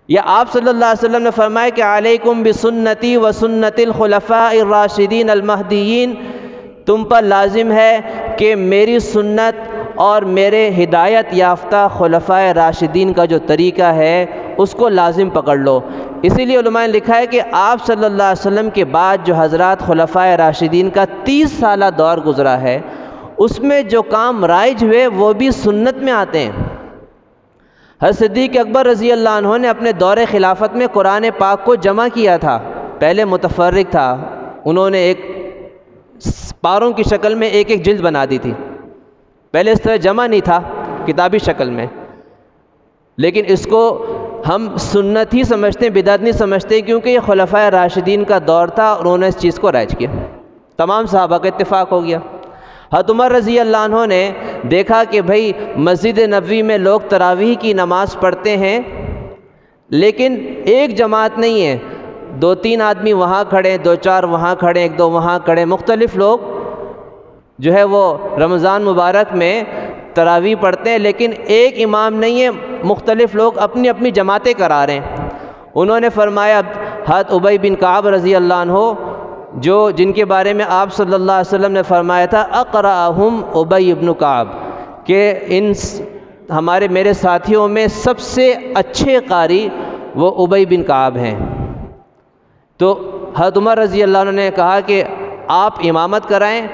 یا آپ صلی اللہ علیہ وسلم نے فرمایا کہ علیکم بسنتی و سنت الخلفاء الراشدین المہدیین، تم پر لازم ہے کہ میری سنت اور میرے ہدایت یافتہ خلفاء راشدین کا جو طریقہ ہے اس کو لازم پکڑ لو۔ اسی لیے علماء نے لکھا ہے کہ آپ صلی اللہ علیہ وسلم کے بعد جو حضرات خلفاء راشدین کا 30 سالہ دور گزرا ہے، اس میں جو کام رائج ہوئے وہ بھی سنت میں آتے ہیں۔ حضرت صدیق اکبر رضی اللہ عنہ نے اپنے دور خلافت میں قرآن پاک کو جمع کیا تھا۔ پہلے متفرق تھا، انہوں نے ایک پاروں کی شکل میں ایک ایک جلد بنا دی تھی، پہلے اس طرح جمع نہیں تھا کتابی شکل میں، لیکن اس کو ہم سنت ہی سمجھتے ہیں، بدعت نہیں سمجھتے، کیونکہ یہ خلفائے راشدین کا دور تھا اور انہوں نے اس چیز کو رائج کیا، تمام صحابہ کا اتفاق ہو گیا۔ حضرت عمر رضی اللہ عنہ نے دیکھا کہ بھئی مسجد نبوی میں لوگ تراویح کی نماز پڑھتے ہیں لیکن ایک جماعت نہیں ہے، 2-3 آدمی وہاں کھڑے، 2-4 وہاں کھڑے، 1-2 وہاں کھڑے، مختلف لوگ جو ہے وہ رمضان مبارک میں تراویح پڑھتے ہیں لیکن ایک امام نہیں ہے، مختلف لوگ اپنی اپنی جماعتیں کرا رہے ہیں۔ انہوں نے فرمایا، حضرت ابی بن کعب رضی اللہ عنہ جن کے بارے میں آپ صلی اللہ علیہ وسلم نے فرمایا تھا اقرأہم ابی بن کعب، کہ میرے ساتھیوں میں سب سے اچھے قاری وہ ابی بن کعب ہیں۔ تو حضرت عمر رضی اللہ عنہ نے کہا کہ آپ امامت کرائیں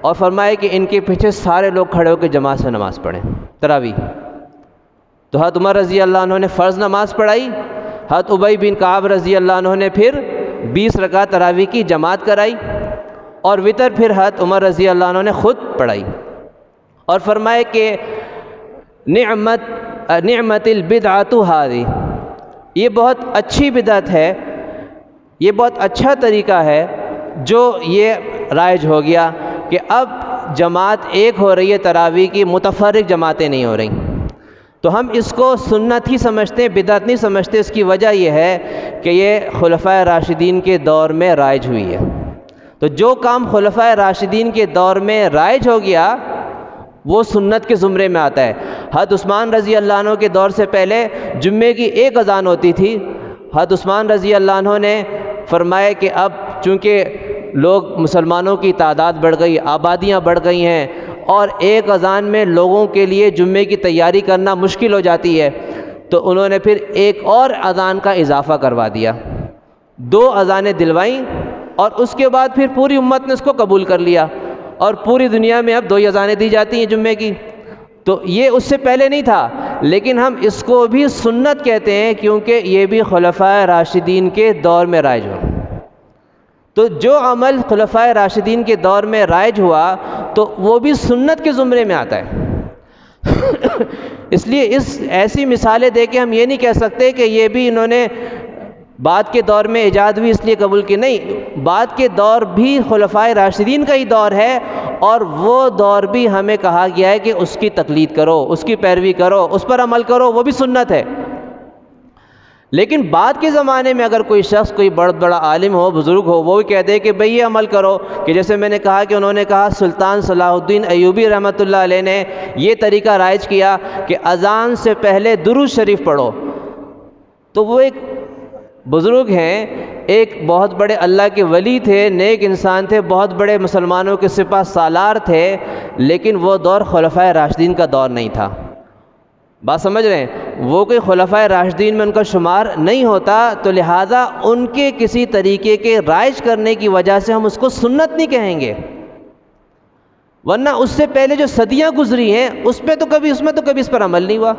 اور فرمائے کہ ان کے پیچھے سارے لوگ کھڑے ہو کے جماعت سے نماز پڑھیں تراویح۔ تو حضرت عمر رضی اللہ عنہ نے فرض نماز پڑھائی، حضرت ابی بن کعب رضی اللہ عنہ نے پھر 20 رکعت تراویح کی جماعت کرائی، اور وتر پھر حضرت عمر رضی اللہ عنہ نے خود پڑھائی، اور فرمائے کہ نعمت البدعۃ ہذہ، یہ بہت اچھی بدعت ہے، یہ بہت اچھا طریقہ ہے جو یہ رائج ہو گیا کہ اب جماعت ایک ہو رہی ہے تراویح کی، متفرق جماعتیں نہیں ہو رہی۔ تو ہم اس کو سنت ہی سمجھتے ہیں، بدعت نہیں سمجھتے۔ اس کی وجہ یہ ہے کہ یہ خلفائے راشدین کے دور میں رائج ہوئی ہے۔ تو جو کام خلفائے راشدین کے دور میں رائج ہو گیا وہ سنت کے زمرے میں آتا ہے۔ حضرت عثمان رضی اللہ عنہ کے دور سے پہلے جمعے کی ایک اذان ہوتی تھی۔ حضرت عثمان رضی اللہ عنہ نے فرمایا کہ اب چونکہ لوگ مسلمانوں کی تعداد بڑھ گئی، آبادیاں بڑھ گئی ہیں، اور ایک اذان میں لوگوں کے لیے جمعے کی تیاری کرنا مشکل ہو جاتی ہے، تو انہوں نے پھر ایک اور اذان کا اضافہ کروا دیا، 2 اذانیں دلوائیں، اور اس کے بعد پھر پوری امت نے اس کو قبول کر لیا، اور پوری دنیا میں اب 2 ہی اذانیں دی جاتی ہیں جمعے کی۔ تو یہ اس سے پہلے نہیں تھا، لیکن ہم اس کو بھی سنت کہتے ہیں کیونکہ یہ بھی خلفائے راشدین کے دور میں رائج ہوا۔ تو جو عمل خلفائے راشدین کے دور میں رائج ہوا تو وہ بھی سنت کے زمرے میں آتا ہے۔ اس لیے ایسی مثالیں دے کے ہم یہ نہیں کہہ سکتے کہ یہ بھی انہوں نے بعد کے دور میں ایجاد ہوئی اس لیے قبول کی، نہیں، بعد کے دور بھی خلفائے راشدین کا ہی دور ہے، اور وہ دور بھی ہمیں کہا گیا ہے کہ اس کی تقلید کرو، اس کی پیروی کرو، اس پر عمل کرو، وہ بھی سنت ہے۔ لیکن بعد کے زمانے میں اگر کوئی شخص، کوئی بڑا عالم ہو، بزرگ ہو، وہ بھی کہہ دے کہ بھئی یہ عمل کرو، کہ جیسے میں نے کہا کہ انہوں نے کہا سلطان صلاح الدین ایوبی رحمۃ اللہ علیہ نے یہ طریقہ رائج کیا کہ اذان سے پہلے درود شریف پڑھو۔ تو وہ ایک بزرگ ہیں، ایک بہت بڑے اللہ کے ولی تھے، نیک انسان تھے، بہت بڑے مسلمانوں کے سپہ سالار تھے، لیکن وہ دور خلفائے راشدین کا دور نہیں تھا۔ بات سمجھ رہے ہیں؟ وہ کوئی خلفائے راشدین میں ان کا شمار نہیں ہوتا، تو لہٰذا ان کے کسی طریقے کے رائج کرنے کی وجہ سے ہم اس کو سنت نہیں کہیں گے، ورنہ اس سے پہلے جو صدیاں گزری ہیں اس میں تو کبھی اس پر عمل نہیں ہوا۔